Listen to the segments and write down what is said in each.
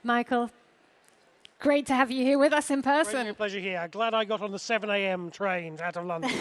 Michael, great to have you here with us in person. Great pleasure here. Glad I got on the 7 a.m. train out of London.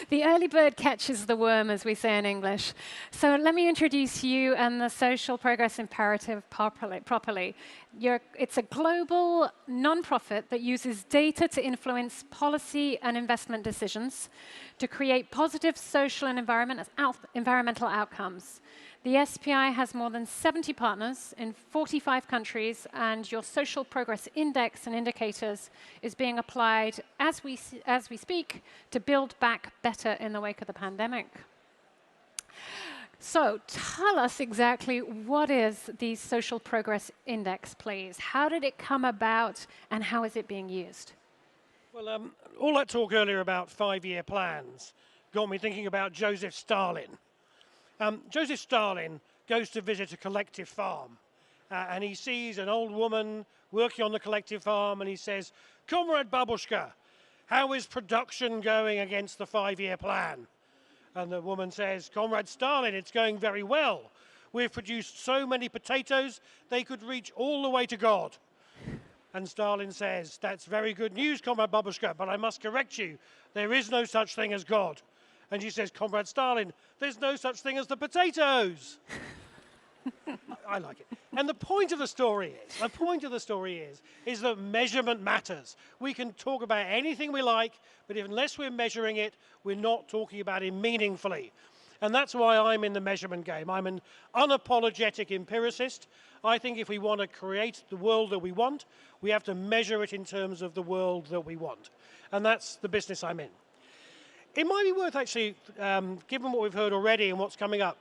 The early bird catches the worm, as we say in English. So let me introduce you and the Social Progress Imperative properly. It's a global nonprofit that uses data to influence policy and investment decisions to create positive social and environmental outcomes. The SPI has more than 70 partners in 45 countries, and your social progress index and indicators is being applied as we speak to build back better in the wake of the pandemic. So tell us exactly what is the Social Progress Index, please. How did it come about, and how is it being used? Well, all that talk earlier about 5-year plans got me thinking about Joseph Stalin. Joseph Stalin goes to visit a collective farm, and he sees an old woman working on the collective farm, and he says, "Comrade Babushka, how is production going against the 5-year plan?" And the woman says, "Comrade Stalin, it's going very well. We've produced so many potatoes, they could reach all the way to God." And Stalin says, "That's very good news, Comrade Babushka, but I must correct you. There is no such thing as God." And she says, "Comrade Stalin, there's no such thing as the potatoes." I like it. And the point of the story is that measurement matters. We can talk about anything we like, but unless we're measuring it, we're not talking about it meaningfully. And that's why I'm in the measurement game. I'm an unapologetic empiricist. I think if we want to create the world that we want, we have to measure it in terms of the world that we want. And that's the business I'm in. It might be worth actually, given what we've heard already and what's coming up,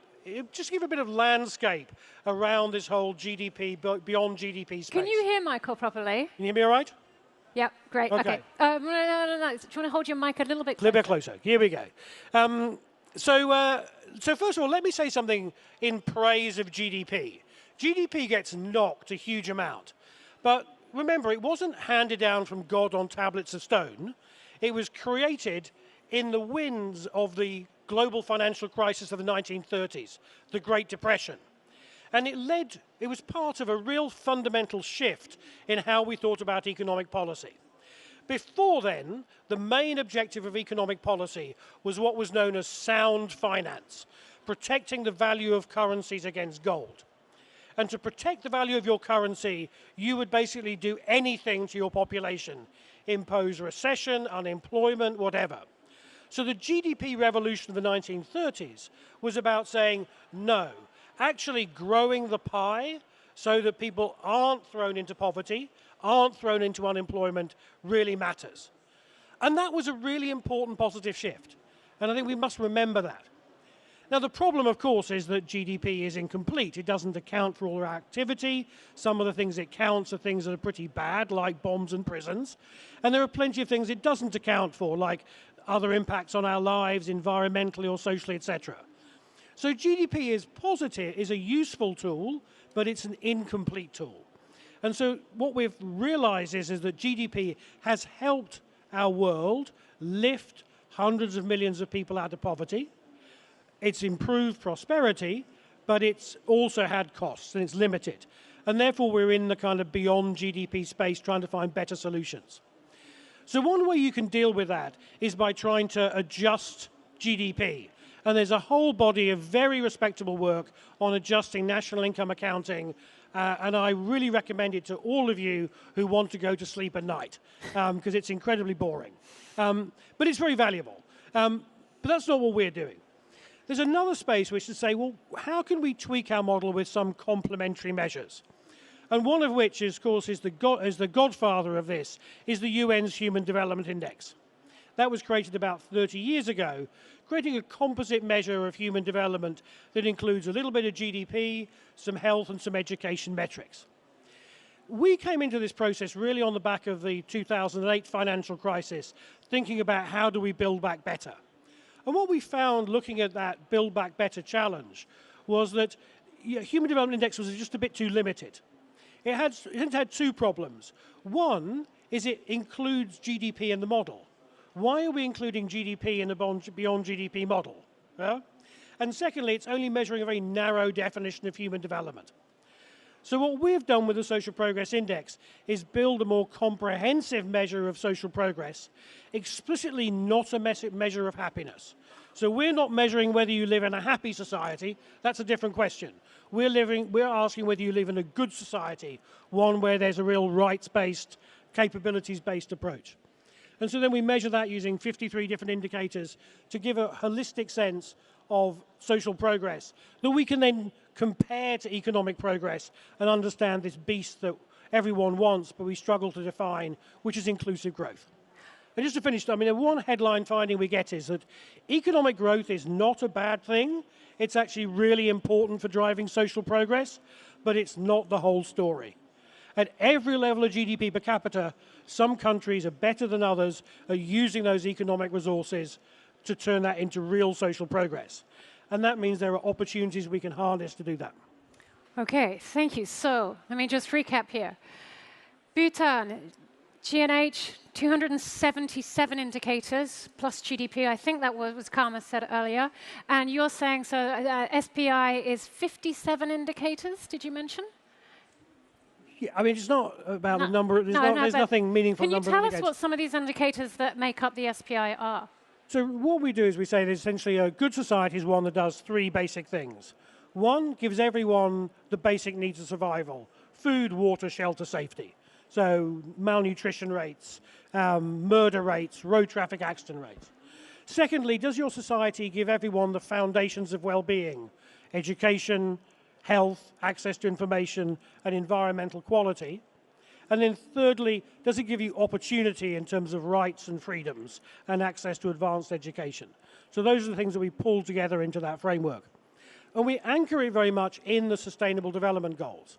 just give a bit of landscape around this whole GDP, beyond GDP space. Can you hear Michael properly? Can you hear me all right? Yep, great. Okay. No. Do you want to hold your mic a little bit closer? A little bit closer. Here we go. So first of all, let me say something in praise of GDP. GDP gets knocked a huge amount. But remember, it wasn't handed down from God on tablets of stone. It was created in the winds of the global financial crisis of the 1930s, the Great Depression. And it was part of a real fundamental shift in how we thought about economic policy. Before then, the main objective of economic policy was what was known as sound finance, protecting the value of currencies against gold. And to protect the value of your currency, you would basically do anything to your population, impose recession, unemployment, whatever. So the GDP revolution of the 1930s was about saying, no, actually growing the pie so that people aren't thrown into poverty, aren't thrown into unemployment, really matters. And that was a really important positive shift. And I think we must remember that. Now, the problem, of course, is that GDP is incomplete. It doesn't account for all our activity. Some of the things it counts are things that are pretty bad, like bombs and prisons. And there are plenty of things it doesn't account for, like other impacts on our lives, environmentally or socially, etc. So GDP is positive, is a useful tool, but it's an incomplete tool. And so what we've realized is that GDP has helped our world lift hundreds of millions of people out of poverty. It's improved prosperity, but it's also had costs, and it's limited. And therefore, we're in the kind of beyond GDP space trying to find better solutions. So one way you can deal with that is by trying to adjust GDP. And there's a whole body of very respectable work on adjusting national income accounting, and I really recommend it to all of you who want to go to sleep at night, because it's incredibly boring. But it's very valuable. But that's not what we're doing. There's another space which is to say, well, how can we tweak our model with some complementary measures? And one of which, of course, is the godfather of this, is the UN's Human Development Index. That was created about 30 years ago, creating a composite measure of human development that includes a little bit of GDP, some health, and some education metrics. We came into this process really on the back of the 2008 financial crisis, thinking about how do we build back better. And what we found looking at that Build Back Better challenge was that Human Development Index was just a bit too limited. It had two problems. One is it includes GDP in the model. Why are we including GDP in the beyond GDP model? And secondly, it's only measuring a very narrow definition of human development. So what we've done with the Social Progress Index is build a more comprehensive measure of social progress, explicitly not a measure of happiness. So we're not measuring whether you live in a happy society. That's a different question. We're asking whether you live in a good society, one where there's a real rights-based, capabilities-based approach. And so then we measure that using 53 different indicators to give a holistic sense of social progress that we can then compare to economic progress and understand this beast that everyone wants, but we struggle to define, which is inclusive growth. And just to finish, I mean, the one headline finding we get is that economic growth is not a bad thing. It's actually really important for driving social progress, but it's not the whole story. At every level of GDP per capita, some countries are better than others at using those economic resources to turn that into real social progress. And that means there are opportunities we can harness to do that. Okay, thank you. So let me just recap here. Bhutan, GNH, 277 indicators plus GDP. I think that was Karma said earlier. And you're saying, so SPI is 57 indicators, did you mention? Yeah, I mean, it's not about the number. There's nothing meaningful number of indicators. Can you tell us what some of these indicators that make up the SPI are? So what we do is we say that essentially a good society is one that does three basic things. One, gives everyone the basic needs of survival: food, water, shelter, safety. So malnutrition rates, murder rates, road traffic accident rates. Secondly, does your society give everyone the foundations of well-being: education, health, access to information, and environmental quality? And then thirdly, does it give you opportunity in terms of rights and freedoms and access to advanced education? So those are the things that we pull together into that framework. And we anchor it very much in the Sustainable Development Goals.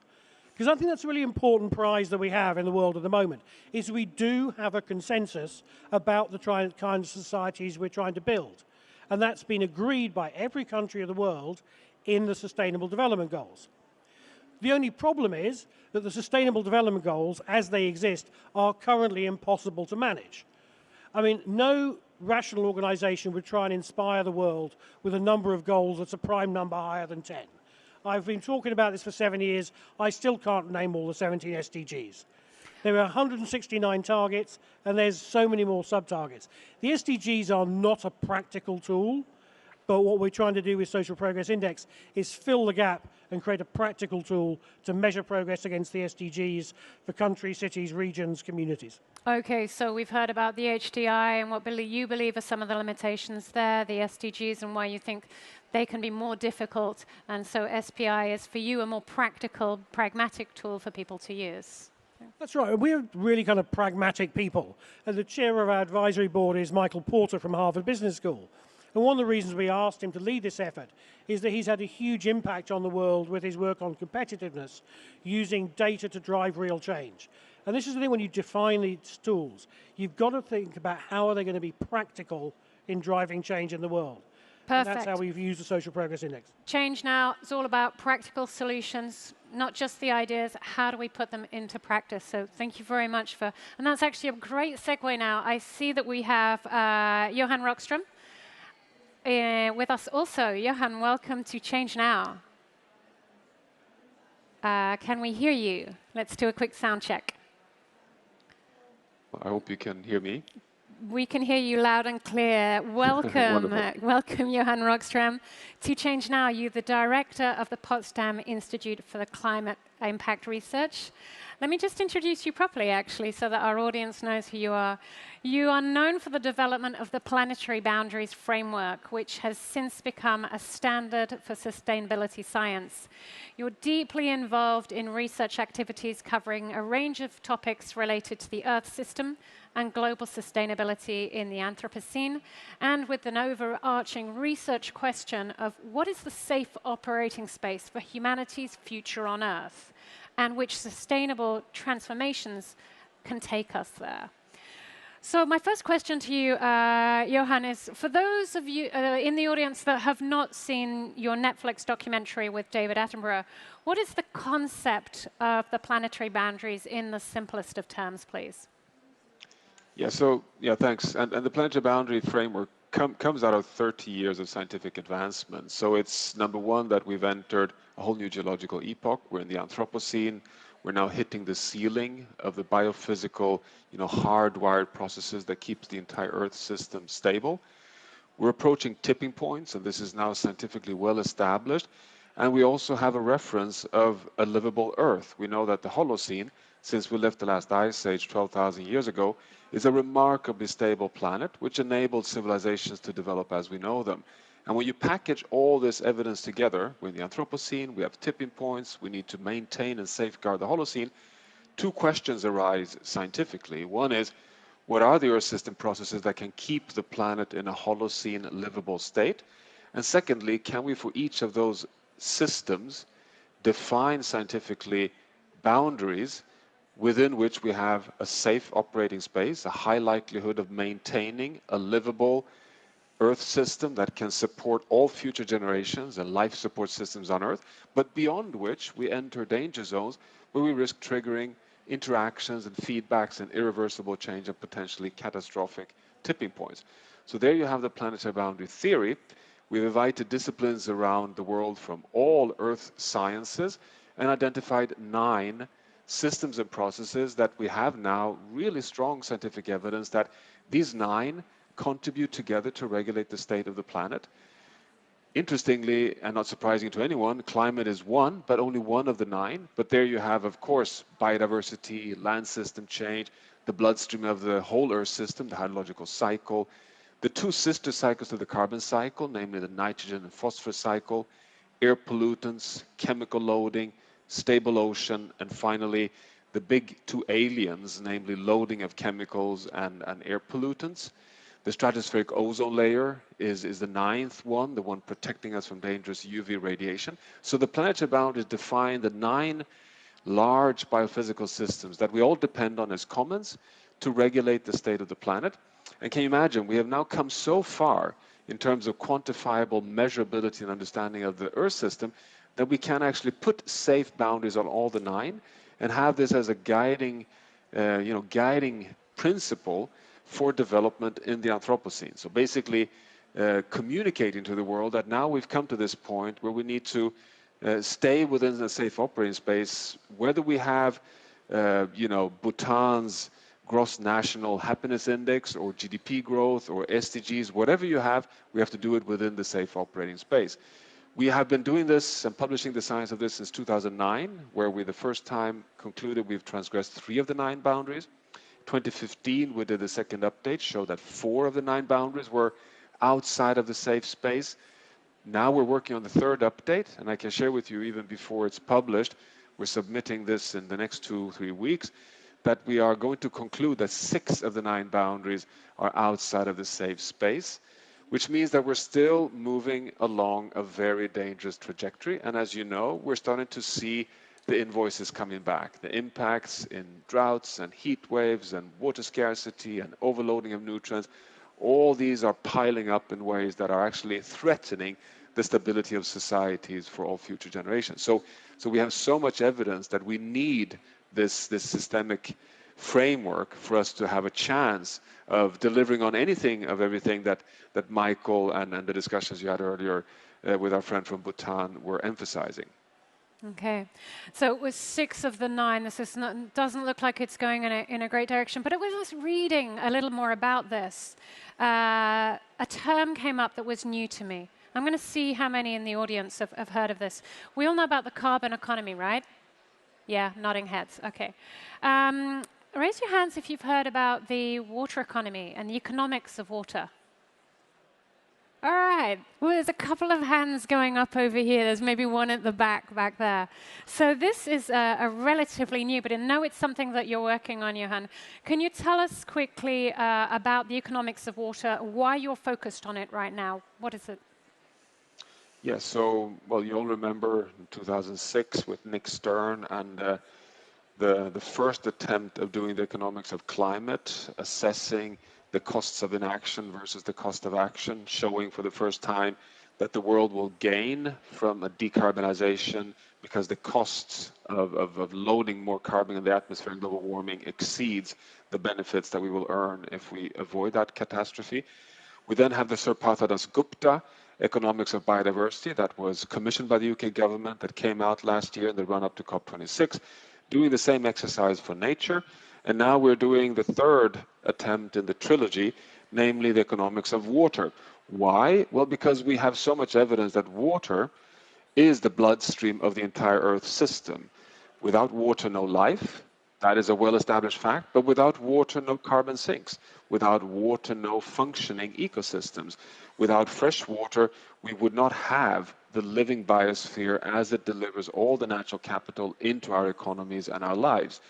Because I think that's a really important prize that we have in the world at the moment, is we do have a consensus about the kind of societies we're trying to build. And that's been agreed by every country of the world in the Sustainable Development Goals. The only problem is that the Sustainable Development Goals, as they exist, are currently impossible to manage. I mean, no rational organization would try and inspire the world with a number of goals that's a prime number higher than 10. I've been talking about this for 7 years. I still can't name all the 17 SDGs. There are 169 targets, and there's so many more sub-targets. The SDGs are not a practical tool, but what we're trying to do with Social Progress Index is fill the gap and create a practical tool to measure progress against the SDGs for countries, cities, regions, communities. Okay, so we've heard about the HDI and what you believe are some of the limitations there, the SDGs, and why you think they can be more difficult. And so SPI is, for you, a more practical, pragmatic tool for people to use. That's right. We're really kind of pragmatic people. And the chair of our advisory board is Michael Porter from Harvard Business School. And one of the reasons we asked him to lead this effort is that he's had a huge impact on the world with his work on competitiveness, using data to drive real change. And this is the thing, when you define these tools, you've got to think about how are they going to be practical in driving change in the world. Perfect. And that's how we've used the Social Progress Index. ChangeNOW is all about practical solutions, not just the ideas. How do we put them into practice? So thank you very much for, and that's actually a great segue now. I see that we have Johan Rockstrom with us also. Johan, welcome to ChangeNOW. Can we hear you? Let's do a quick sound check. I hope you can hear me. We can hear you loud and clear. Welcome, welcome, Johan Rockstrom, to ChangeNOW. You're the director of the Potsdam Institute for the Climate Impact Research. Let me just introduce you properly, actually, so that our audience knows who you are. You are known for the development of the Planetary Boundaries Framework, which has since become a standard for sustainability science. You're deeply involved in research activities covering a range of topics related to the Earth system and global sustainability in the Anthropocene, and with an overarching research question of what is the safe operating space for humanity's future on Earth, and which sustainable transformations can take us there. So my first question to you, Johan, is for those of you in the audience that have not seen your Netflix documentary with David Attenborough, what is the concept of the planetary boundaries in the simplest of terms, please? Yeah, thanks. And the planetary boundary framework comes out of 30 years of scientific advancement. So it's number one that we've entered a whole new geological epoch. We're in the Anthropocene. We're now hitting the ceiling of the biophysical, hardwired processes that keeps the entire Earth system stable. We're approaching tipping points, and this is now scientifically well established. And we also have a reference of a livable Earth. We know that the Holocene, since we left the last ice age 12,000 years ago, is a remarkably stable planet, which enabled civilizations to develop as we know them. And when you package all this evidence together, we're in the Anthropocene, we have tipping points, we need to maintain and safeguard the Holocene, two questions arise scientifically. One is, what are the Earth system processes that can keep the planet in a Holocene livable state? And secondly, can we, for each of those systems, define scientifically boundaries within which we have a safe operating space, a high likelihood of maintaining a livable Earth system that can support all future generations and life support systems on Earth, but beyond which we enter danger zones where we risk triggering interactions and feedbacks and irreversible change and potentially catastrophic tipping points. So there you have the planetary boundary theory. We've invited disciplines around the world from all Earth sciences and identified 9 systems and processes that we have now really strong scientific evidence that these 9 contribute together to regulate the state of the planet. Interestingly, and not surprising to anyone, climate is one, but only one of the 9. But there you have, of course, biodiversity, land system change, the bloodstream of the whole Earth system, the hydrological cycle, the 2 sister cycles to the carbon cycle, namely the nitrogen and phosphorus cycle, air pollutants, chemical loading, stable ocean, and finally, the big 2 aliens, namely loading of chemicals and air pollutants. The stratospheric ozone layer is the 9th one, the one protecting us from dangerous UV radiation. So the planetary boundaries define the 9 large biophysical systems that we all depend on as commons to regulate the state of the planet. And can you imagine, we have now come so far in terms of quantifiable measurability and understanding of the Earth system that we can actually put safe boundaries on all the 9 and have this as a guiding principle for development in the Anthropocene. So basically communicating to the world that now we've come to this point where we need to stay within a safe operating space, whether we have Bhutan's gross national happiness index or GDP growth or SDGs, whatever you have, we have to do it within the safe operating space. We have been doing this and publishing the science of this since 2009, where we the first time concluded we've transgressed 3 of the 9 boundaries. 2015, we did the second update, showed that 4 of the 9 boundaries were outside of the safe space. Now we're working on the 3rd update, and I can share with you even before it's published, we're submitting this in the next 2-3 weeks, that we are going to conclude that 6 of the 9 boundaries are outside of the safe space, which means that we're still moving along a very dangerous trajectory. And as you know, we're starting to see the invoices coming back, the impacts in droughts and heat waves and water scarcity and overloading of nutrients. All these are piling up in ways that are actually threatening the stability of societies for all future generations. So we have so much evidence that we need this systemic framework for us to have a chance of delivering on everything that Michael and the discussions you had earlier with our friend from Bhutan were emphasizing. Okay, so it was 6 of the 9. This is doesn't look like it's going in a great direction, but it was just reading a little more about this. A term came up that was new to me. I'm going to see how many in the audience have heard of this. We all know about the carbon economy, right? Yeah, nodding heads. Okay. Raise your hands if you've heard about the water economy and the economics of water. All right. Well, there's a couple of hands going up over here. There's maybe one at the back there. So this is a relatively new, but I know it's something that you're working on, Johan. Can you tell us quickly about the economics of water, why you're focused on it right now? What is it? Yes, so, well, you all remember in 2006 with Nick Stern and the first attempt of doing the economics of climate, assessing the costs of inaction versus the cost of action, showing for the first time that the world will gain from a decarbonization because the costs of loading more carbon in the atmosphere and global warming exceeds the benefits that we will earn if we avoid that catastrophe. We then have the Sir Parthadas Gupta Economics of Biodiversity that was commissioned by the UK government, that came out last year in the run-up to COP26, doing the same exercise for nature. And now we're doing the third attempt in the trilogy, namely the economics of water. Why? Well, because we have so much evidence that water is the bloodstream of the entire Earth system. Without water, no life. That is a well-established fact. But without water, no carbon sinks. Without water, no functioning ecosystems. Without fresh water, we would not have the living biosphere as it delivers all the natural capital into our economies and our lives.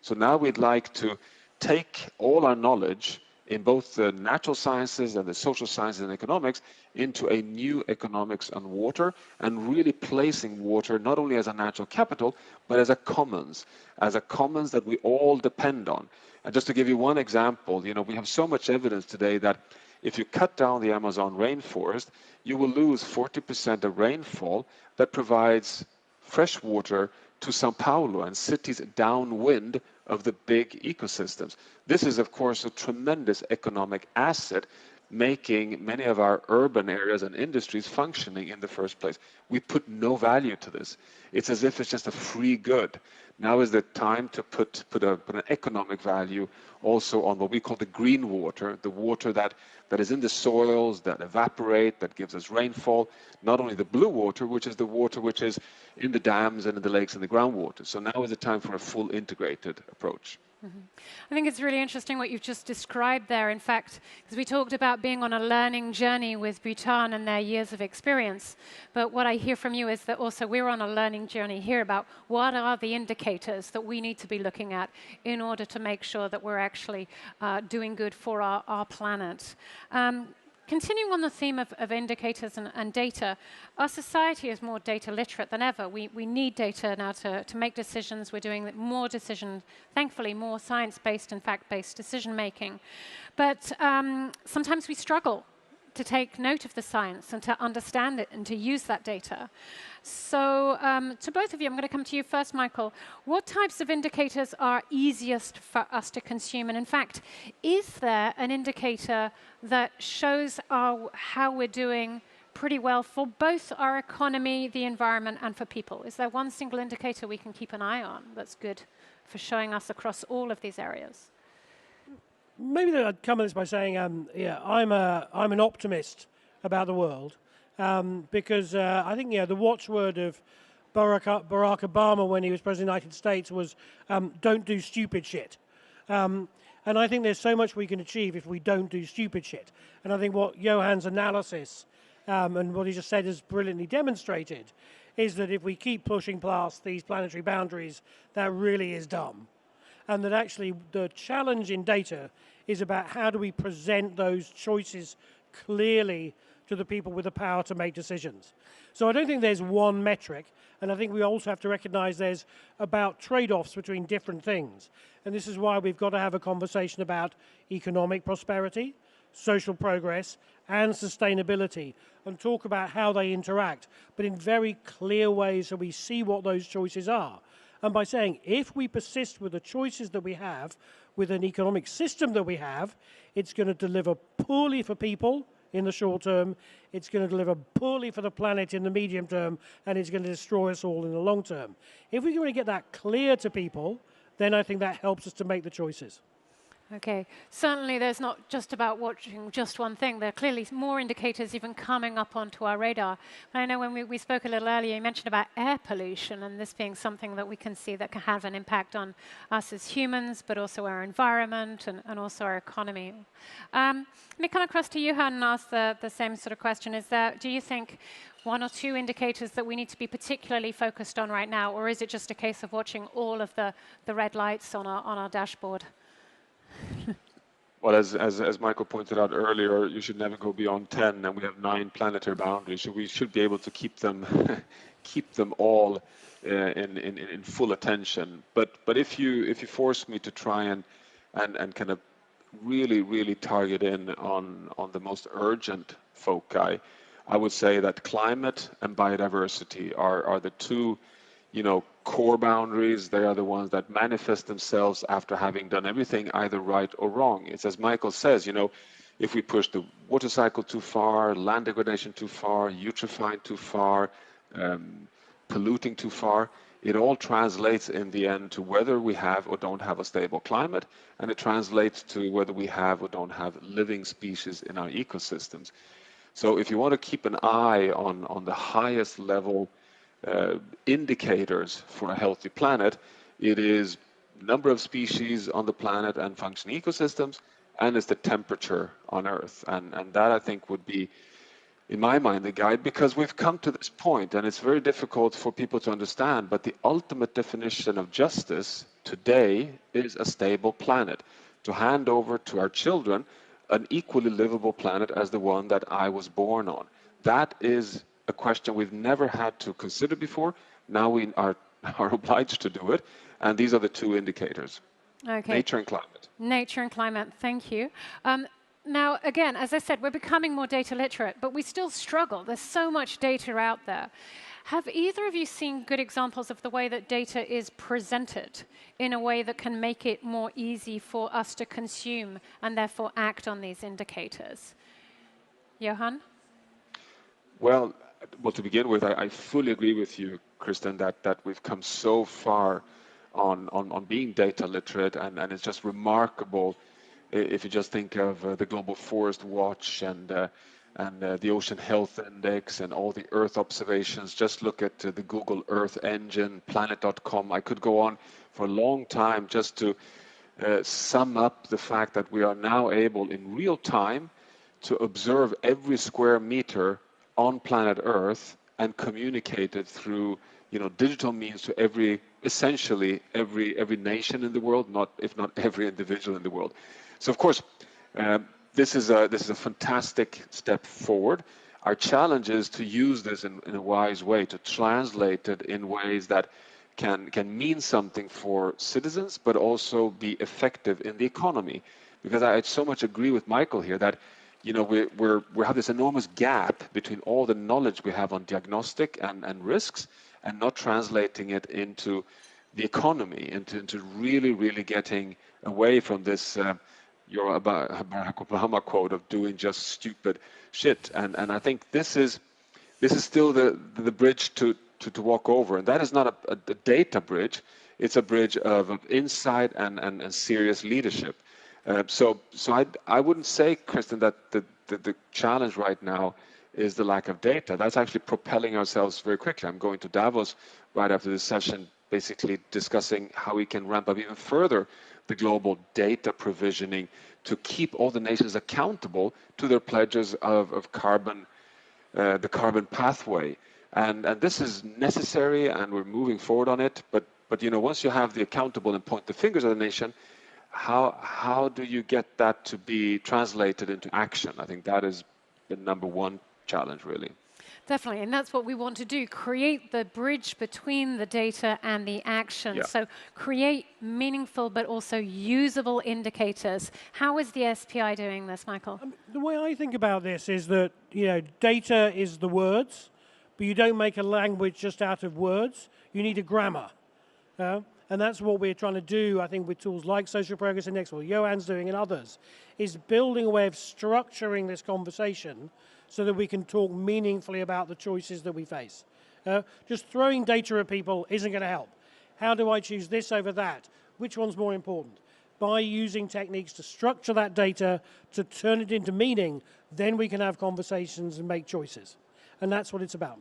So now we'd like to take all our knowledge in both the natural sciences and the social sciences and economics into a new economics on water, and really placing water not only as a natural capital, but as a commons that we all depend on. And just to give you one example, we have so much evidence today that if you cut down the Amazon rainforest, you will lose 40% of rainfall that provides fresh water to Sao Paulo and cities downwind of the big ecosystems. This is, of course, a tremendous economic asset, making many of our urban areas and industries functioning in the first place. We put no value to this. It's as if it's just a free good. Now is the time to put an economic value also on what we call the green water, the water that is in the soils, that evaporate, that gives us rainfall, not only the blue water, which is the water which is in the dams and in the lakes and the groundwater. So now is the time for a full integrated approach. I think it's really interesting what you've just described there. In fact, because we talked about being on a learning journey with Bhutan and their years of experience. But what I hear from you is that also we're on a learning journey here about what are the indicators that we need to be looking at in order to make sure that we're actually doing good for our planet. Continuing on the theme of indicators and data, our society is more data literate than ever. We need data now to make decisions. We're doing more decisions, thankfully, more science-based and fact-based decision-making. But sometimes we struggle to take note of the science and to understand it and to use that data. So to both of you, I'm going to come to you first, Michael. What types of indicators are easiest for us to consume? And in fact, is there an indicator that shows how we're doing pretty well for both our economy, the environment, and for people? Is there one single indicator we can keep an eye on that's good for showing us across all of these areas? Maybe I'd come at this by saying, I'm an optimist about the world because I think the watchword of Barack Obama when he was president of the United States was "Don't do stupid shit," and I think there's so much we can achieve if we don't do stupid shit. And I think what Johan's analysis and what he just said has brilliantly demonstrated is that if we keep pushing past these planetary boundaries, that really is dumb. And that actually the challenge in data is about how do we present those choices clearly to the people with the power to make decisions. So I don't think there's one metric, and I think we also have to recognize there's about trade-offs between different things. And this is why we've got to have a conversation about economic prosperity, social progress, and sustainability, and talk about how they interact, but in very clear ways so we see what those choices are. And by saying, if we persist with the choices that we have, with an economic system that we have, it's going to deliver poorly for people in the short term, it's going to deliver poorly for the planet in the medium term, and it's going to destroy us all in the long term. If we're going to get that clear to people, then I think that helps us to make the choices. Okay, certainly there's not just about watching just one thing. There are clearly more indicators even coming up onto our radar. I know when we spoke a little earlier, you mentioned about air pollution and this being something that we can see that can have an impact on us as humans, but also our environment and also our economy. Let me come across to Johan and ask the same sort of question. Do you think one or two indicators that we need to be particularly focused on right now, or is it just a case of watching all of the red lights on our dashboard? Well, as Michael pointed out earlier, you should never go beyond 10, and we have 9 planetary boundaries, so we should be able to keep them all in full attention. But if you force me to try and kind of really target in on the most urgent foci, I would say that climate and biodiversity are the two core boundaries. They are the ones that manifest themselves after having done everything either right or wrong. It's as Michael says, if we push the water cycle too far, land degradation too far, eutrophying too far, polluting too far, it all translates in the end to whether we have or don't have a stable climate, and it translates to whether we have or don't have living species in our ecosystems. So if you want to keep an eye on the highest level indicators for a healthy planet, it is number of species on the planet and functioning ecosystems, and it's the temperature on Earth. And that, I think, would be, in my mind, the guide, because we've come to this point, and it's very difficult for people to understand, but the ultimate definition of justice today is a stable planet, to hand over to our children an equally livable planet as the one that I was born on. That is a question we've never had to consider before. Now we are obliged to do it, and these are the two indicators. Okay. Nature and climate. Nature and climate, thank you. Now, again, as I said, we're becoming more data literate, but we still struggle. There's so much data out there. Have either of you seen good examples of the way that data is presented in a way that can make it more easy for us to consume and therefore act on these indicators? Johan? Well, to begin with, I fully agree with you, Kristen, that we've come so far on being data literate, and it's just remarkable if you just think of the Global Forest Watch and the Ocean Health Index and all the Earth observations. Just look at the Google Earth engine, planet.com. I could go on for a long time just to sum up the fact that we are now able in real time to observe every square meter on planet Earth and communicate it through digital means to essentially every nation in the world, if not every individual in the world. So of course, this is a fantastic step forward. Our challenge is to use this in a wise way, to translate it in ways that can mean something for citizens, but also be effective in the economy. Because I so much agree with Michael here that we have this enormous gap between all the knowledge we have on diagnostic and risks, and not translating it into the economy, into really getting away from this your Barack Obama quote of doing just stupid shit. And I think this is still the bridge to walk over. And that is not a data bridge. It's a bridge of insight and serious leadership. So I wouldn't say, Kristen, that the challenge right now is the lack of data. That's actually propelling ourselves very quickly. I'm going to Davos right after this session, basically discussing how we can ramp up even further the global data provisioning to keep all the nations accountable to their pledges of carbon, the carbon pathway. And this is necessary, and we're moving forward on it. But once you have the accountable and point the fingers at the nation, how do you get that to be translated into action? I think that is the number one challenge, really. Definitely, and that's what we want to do, create the bridge between the data and the action. Yeah. So create meaningful but also usable indicators. How is the SPI doing this, Michael? The way I think about this is that data is the words, but you don't make a language just out of words. You need a grammar. And that's what we're trying to do, I think, with tools like Social Progress Index, what Johan's doing and others, is building a way of structuring this conversation so that we can talk meaningfully about the choices that we face. Just throwing data at people isn't going to help. How do I choose this over that? Which one's more important? By using techniques to structure that data, to turn it into meaning, then we can have conversations and make choices. And that's what it's about.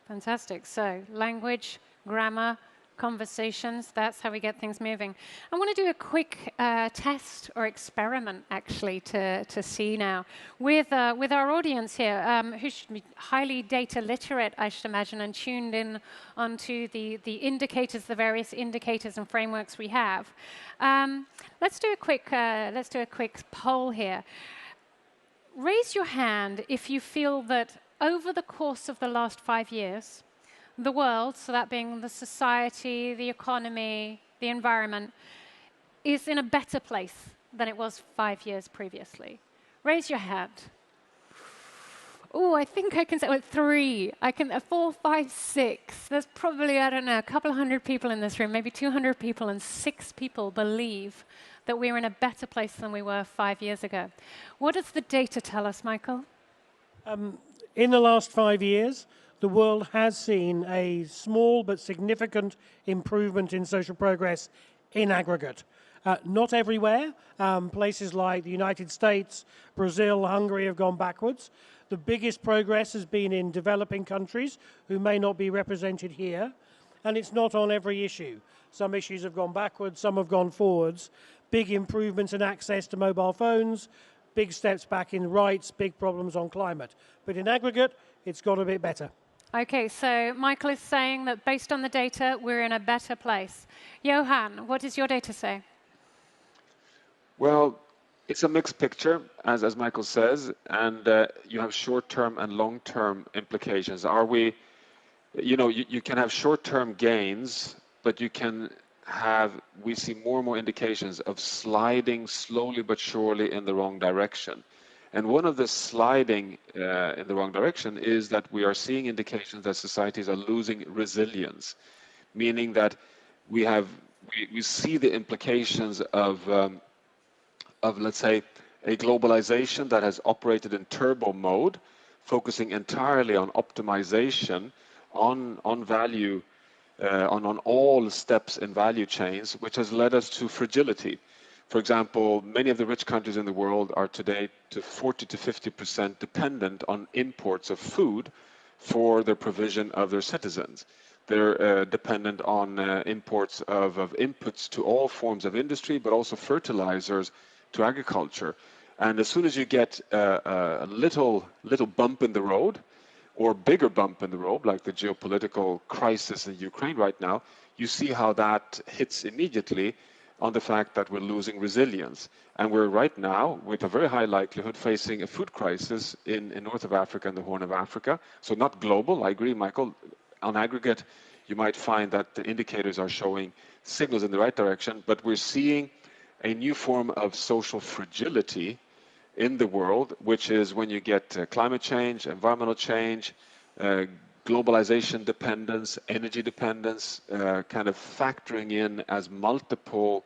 Fantastic. So language, grammar, conversations, that's how we get things moving. I want to do a quick test or experiment, actually, to see now with our audience here, who should be highly data literate, I should imagine, and tuned in onto the indicators, the various indicators and frameworks we have. Let's do a quick poll here. Raise your hand if you feel that over the course of the last 5 years, the world, so that being the society, the economy, the environment, is in a better place than it was 5 years previously. Raise your hand. Oh, I think I can say 3. 4, 5, 6. There's probably, I don't know, a couple of hundred people in this room, maybe 200 people, and 6 people believe that we're in a better place than we were 5 years ago. What does the data tell us, Michael? In the last 5 years, the world has seen a small but significant improvement in social progress in aggregate. Not everywhere. Places like the United States, Brazil, Hungary have gone backwards. The biggest progress has been in developing countries who may not be represented here, and it's not on every issue. Some issues have gone backwards, some have gone forwards. Big improvements in access to mobile phones, big steps back in rights, big problems on climate. But in aggregate, it's got a bit better. Okay, so Michael is saying that based on the data, we're in a better place. Johan, what does your data say? Well, it's a mixed picture, as Michael says, and you have short-term and long-term implications. You can have short-term gains, but we see more and more indications of sliding slowly but surely in the wrong direction. And one of the sliding in the wrong direction is that we are seeing indications that societies are losing resilience, meaning that we see the implications of, let's say, a globalization that has operated in turbo mode, focusing entirely on optimization, on value, on all steps in value chains, which has led us to fragility. For example, many of the rich countries in the world are today to 40 to 50% dependent on imports of food for the provision of their citizens. They're dependent on imports of inputs to all forms of industry, but also fertilizers to agriculture. And as soon as you get a little bump in the road, or bigger bump in the road, like the geopolitical crisis in Ukraine right now, you see how that hits immediately on the fact that we're losing resilience. And we're right now, with a very high likelihood, facing a food crisis in north of Africa and the Horn of Africa. So not global, I agree, Michael. On aggregate, you might find that the indicators are showing signals in the right direction, but we're seeing a new form of social fragility in the world, which is when you get climate change, environmental change, globalization dependence, energy dependence, kind of factoring in as multiple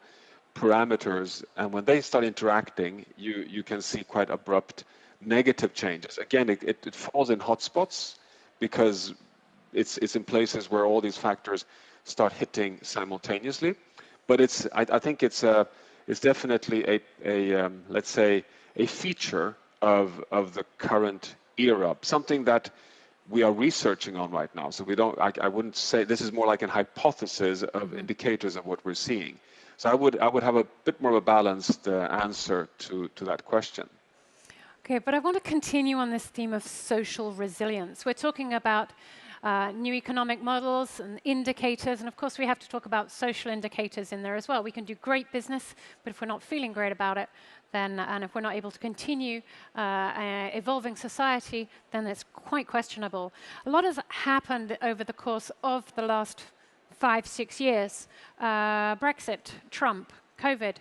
parameters. And when they start interacting, you can see quite abrupt negative changes. Again, it falls in hotspots because it's in places where all these factors start hitting simultaneously. But I think it's definitely let's say, a feature of the current era, something that we are researching on right now. So I wouldn't say this is more like a hypothesis of indicators of what we're seeing. So I would have a bit more of a balanced answer to that question. Okay, but I want to continue on this theme of social resilience. We're talking about new economic models and indicators, and of course we have to talk about social indicators in there as well. We can do great business, but if we're not feeling great about it, then, and if we're not able to continue evolving society, then it's quite questionable. A lot has happened over the course of the last 5-6 years. Brexit, Trump, COVID,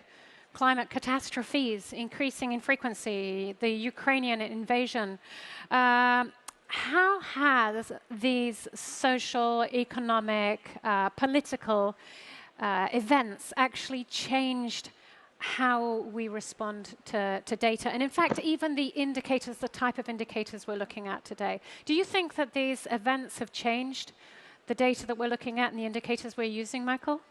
climate catastrophes increasing in frequency, the Ukrainian invasion. How has these social, economic, political events actually changed how we respond to data? And in fact, even the indicators, the type of indicators we're looking at today. Do you think that these events have changed the data that we're looking at and the indicators we're using, Michael?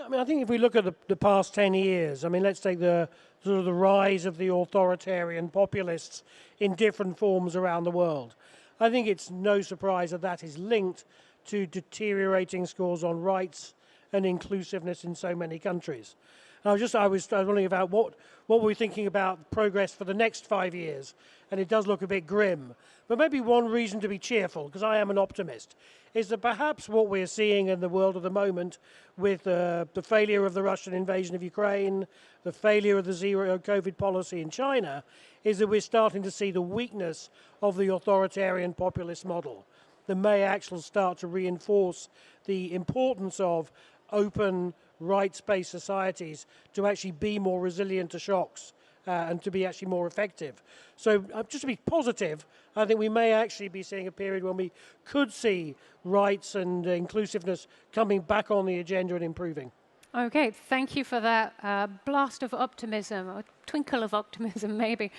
I mean, I think if we look at the past 10 years, I mean, let's take the sort of the rise of the authoritarian populists in different forms around the world. I think it's no surprise that that is linked to deteriorating scores on rights and inclusiveness in so many countries. I was wondering about what we're thinking about progress for the next 5 years, and it does look a bit grim. But maybe one reason to be cheerful, because I am an optimist, is that perhaps what we're seeing in the world at the moment with the failure of the Russian invasion of Ukraine, the failure of the zero COVID policy in China, is that we're starting to see the weakness of the authoritarian populist model that may actually start to reinforce the importance of open, rights-based societies to actually be more resilient to shocks and to be actually more effective. So just to be positive, I think we may actually be seeing a period when we could see rights and inclusiveness coming back on the agenda and improving. Okay, thank you for that blast of optimism, or twinkle of optimism, maybe.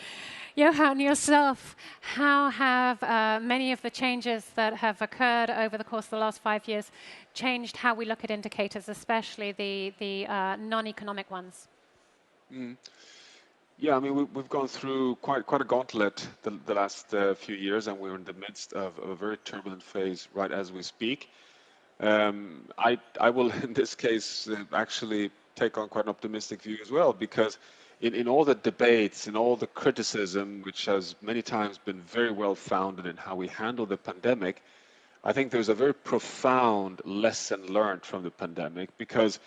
Johan, yourself, how have many of the changes that have occurred over the course of the last 5 years changed how we look at indicators, especially the non-economic ones? Yeah, I mean, we've gone through quite a gauntlet the last few years, and we're in the midst of a very turbulent phase right as we speak. I will, in this case, actually take on quite an optimistic view as well, because in all the debates, in all the criticism, which has many times been very well founded in how we handle the pandemic, I think there's a very profound lesson learned from the pandemic, because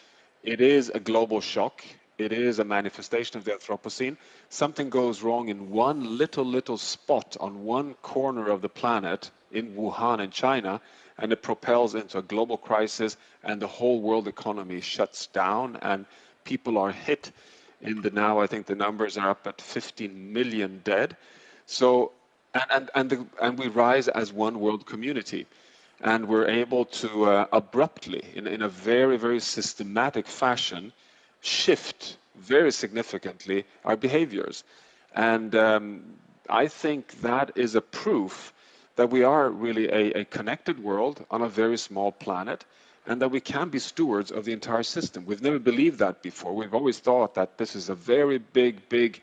it is a global shock. It is a manifestation of the Anthropocene. Something goes wrong in one little spot on one corner of the planet in Wuhan in China, and it propels into a global crisis, and the whole world economy shuts down, and people are hit. Now I think the numbers are up at 15 million dead. So, and we rise as one world community. And we're able to abruptly, in a very systematic fashion, shift very significantly our behaviors. And I think that is a proof that we are really a connected world on a very small planet, and that we can be stewards of the entire system. We've never believed that before. We've always thought that this is a very big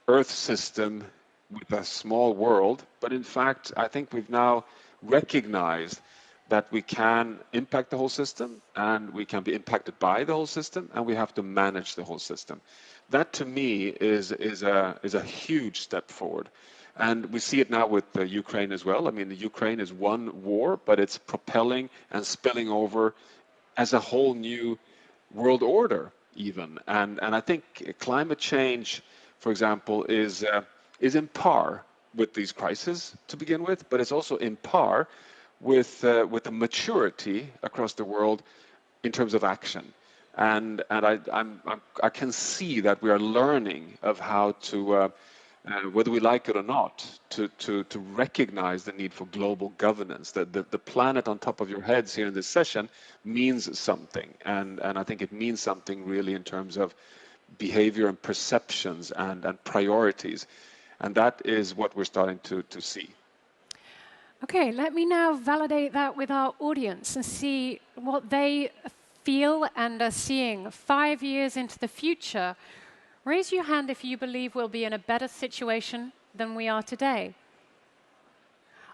Earth system with a small world. But in fact, I think we've now recognized that we can impact the whole system, and we can be impacted by the whole system, and we have to manage the whole system. That, to me, is a huge step forward. And we see it now with Ukraine as well. I mean, the Ukraine is one war, but it's propelling and spilling over as a whole new world order, even. And I think climate change, for example, is in par with these crises to begin with, but it's also in par with the maturity across the world in terms of action. And I can see that we are learning of how to, whether we like it or not, to recognize the need for global governance. That the planet on top of your heads here in this session means something, and I think it means something really in terms of behavior and perceptions and priorities, and that is what we're starting to see. Okay, let me now validate that with our audience and see what they feel and are seeing 5 years into the future. Raise your hand if you believe we'll be in a better situation than we are today.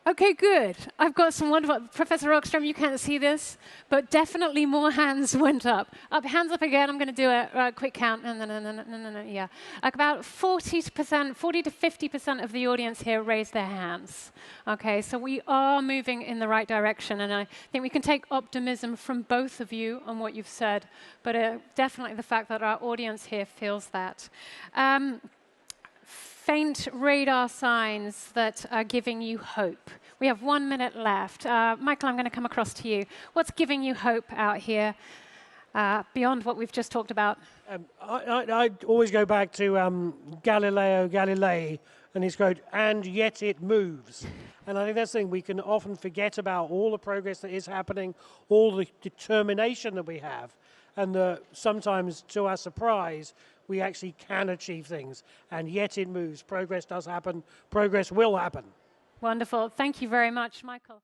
Okay, good. I've got some wonderful, Professor Rockstrom, you can't see this, but definitely more hands went up. Hands up again, I'm going to do a quick count. Yeah. About 40 to 50% of the audience here raised their hands. Okay, so we are moving in the right direction, and I think we can take optimism from both of you on what you've said, but definitely the fact that our audience here feels that. Faint radar signs that are giving you hope. We have 1 minute left. Michael, I'm going to come across to you. What's giving you hope out here beyond what we've just talked about? I always go back to Galileo Galilei and his quote, "And yet it moves." And I think that's the thing, we can often forget about all the progress that is happening, all the determination that we have, and sometimes, to our surprise, we actually can achieve things, and yet it moves. Progress does happen. Progress will happen. Wonderful. Thank you very much, Michael.